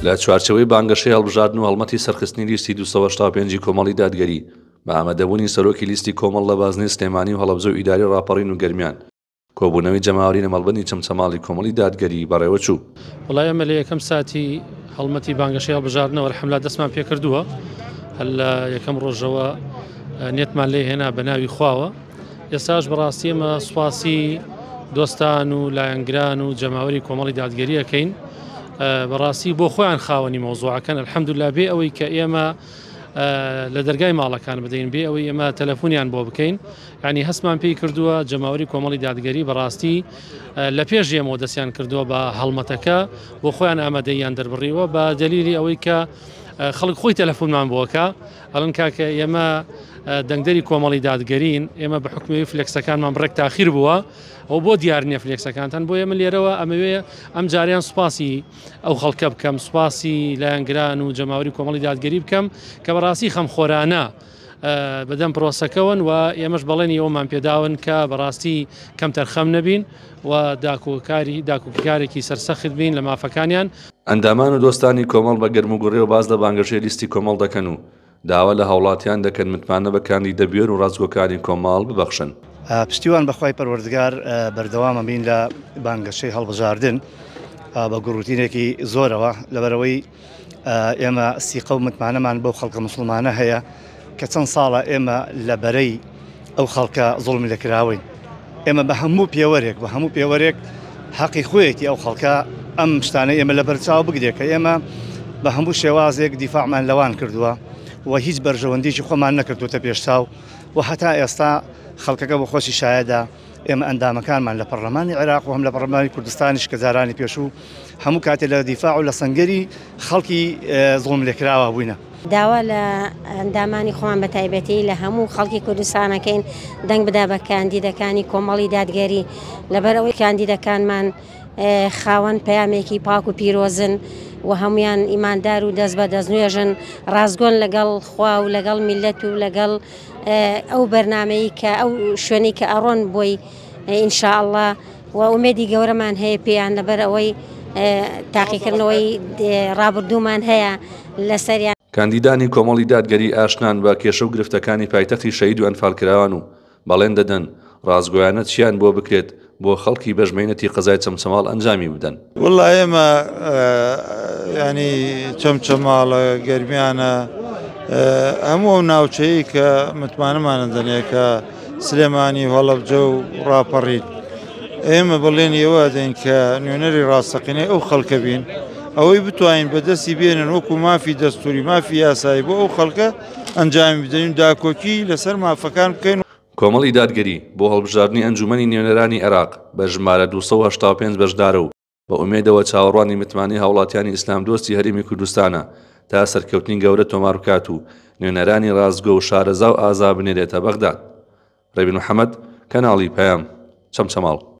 لە چوارچەوەی بانگەشەی هەڵبژاردن و هەڵمەتی سەرخستنی لیستی 275 کۆمەڵی دادگەری بە ئامادەبوونی سەرۆکی لیستی کۆمەڵ لە بازنەی سلێمانی و هەڵەبجە و ئیداری ڕاپەڕین و گەرمیان کۆبوونەوەی جەماوەری نەمەڵبەندی چەمچەماڵی کۆمەڵی دادگەری بەڕێوە چوو. وڵای ئەمە لە یەکەم ساتی هەڵمەتی بانگەشەی هەڵبژاردنەوە الحەمدولیلا دەستمان پێ کردووە. هەر لە یەکەم ڕۆژەوە نێتمان لێ هێنا بە ناوی خواوە. ئێستاش بەڕاستی ئێمە سوپاسی دۆستان و لایەنگران و جەماوەری کۆمەڵی دادگەری ئەکەین. بەڕاستی بۆ خۆیان خاوەنی مەوزوعەکەن الحەمدولیلا بێ ئەوەی کە ئێمە لە دەرگای ماڵەکان بدەین بێ ئەوەی ئێمە تەلەفۆنیان بۆ بکەین. یعنی هەستمان پێی کردووە جەماوەری کۆمەڵی دادگەری بەڕاستی لە پێش ئێمەوە دەستیان کردووە بە هەڵمەتەکە بۆ خۆیان ئامادەیان دەربڕیوە بە دەلیلی ئەوەی کە خەڵک خۆی تەلەفۆنمان بۆکە ئەڵەن کاکە ئێمە دەنگدەری کۆمەڵی دادگەرین ئێمە بە حکومی فلێکسەکانمان بڕێک تاخیر بووە ئەو بۆ دیار نییە فلێکسەکانتان بۆ ئێمە لێرەوە ئەمەوێ ئەم جاریان سوپاسی ئەو خەڵکە بکەم سوپاسی لایەنگران و جەماوەری کۆمەڵی دادگەری بکەم کە بەڕاستی خەمخۆرانە بەدەم پرۆسەکەون و ئێمەش بەڵێنی ئەومان پێداون کە بەڕاستی کەم تەرخەم نەبین و داکوکارێکی سەرسەخت بین لە مافەکانیان. ئەندامان و دۆستانی کۆمەڵ بە گەرم و گوڕێ و باز لە بانگەشەی لیستی کۆمەڵ دەکەن و داوا لە هاوڵاتیان دەکەن متمانە بە کاندیدە و ڕازگۆکانی کۆمەڵ ببەخشن. پشتیوان بەخوای پەروەردگار بەردەوامە بین لە بانگەشەی هەڵبژاردن بە گوڕوتینێکی زۆرەوە لەبەرەوەی ئێمە سیقە و متمانەمان بەو خەڵکە موسڵمانە هەیە کە چەند ساڵە ئێمە لە بەرەی ئەو خەڵکە زوڵمی لەکراوین. ئێمە بە هەموو پێوەرێک حەقی خۆیەتی ئەو خەڵکە ئەم شتانە ئێمە لە بەرچاو بگرێت کە ئێمە بە هەموو شێوازێک دیفاعمان لەوان کردووە و هیچ بەرژەوەندیی خۆمان نەکردوتە پێشتاو و هەتا ئێستا خەڵکەکە بە خۆشی شایەدا ئێمە ئەندامەکانمان لە پەرلەمانی عێراق و هەم لە پەرلەمانی کوردستانیش کە جارانی پێشوو هەموو کاتێ لە دیفاع و لە سەنگەری خەڵکی زوڵم لێکراوە بووینە. داوا لە ئەندامانی خۆمان بە تایبەتی لە هەموو خەڵکی کوردستانەکەین دەنگ بدا بە کاندیدەکانی کۆمەڵی دادگەری لەبەر ئەوەی کاندیدەکانمان خاوەن پەیامێکی پاک و پیرۆزن و هەمویان ئیماندار و دەست بە دەستنوێژن ڕازگۆن لەگەڵ خوا و لەگەڵ میلەت و لەگەڵ ئەو بەرنامەی کە ئەو شوێنی کە ئەڕۆن بۆی ئینشاءڵڵا و ئومێدی گەورەمان هەیە پێیان لەبەر ئەوەی تاقیکردنەوەی ڕابردوومان هەیە لەسەریان. کاندیدانی کۆمەڵی دادگەری ئاشنان بە کێشە و گرفتەکانی پایتەختی شەهید و ئەنفالکراوان و بەڵێن دەدەن ڕازگۆیانە چیان بۆ بکرێت بۆ خەڵکی بەژمێنەتی قەزای چەمچەماڵ ئەنجامی بدەن. وڵای ئێمە ینی چەمچەماڵە گەرمیانە هەموو ناوچەیە کە متمانەمانە دەنێ کە سلێمانی هەڵەبجە و ڕاپەڕین ئێمە بڵێن ئێوە دەین کە نوێنەری ڕاستەقینەی ئەو خەڵکە بین ئەوەی بتوانین بەدەستی بێنن وەکو مافی دەستوری مافی یاسایی بۆ ئەو خەڵکە ئەنجامی بدەین داکۆکی لەسەر مافەکان بکەین. کۆمەڵی دادگەری بۆ هەڵبژاردننی ئەنجومەنی نوێنەرانی عێراق بە ژمارە 285 بەشدارە و بە ئومێدەوە چاوەڕوانی متمانی هاوڵاتیانی ئیسلام دۆستی هەرێمی کوردستانە تا سەرکەوتنی گەورە تۆمار بکات و نوێنەرانی ڕازگۆ و شارەزا و ئازا بنێرێتە بەغداد. ڕێبین محەممەد کەناڵی پەیام چەمچەماڵ.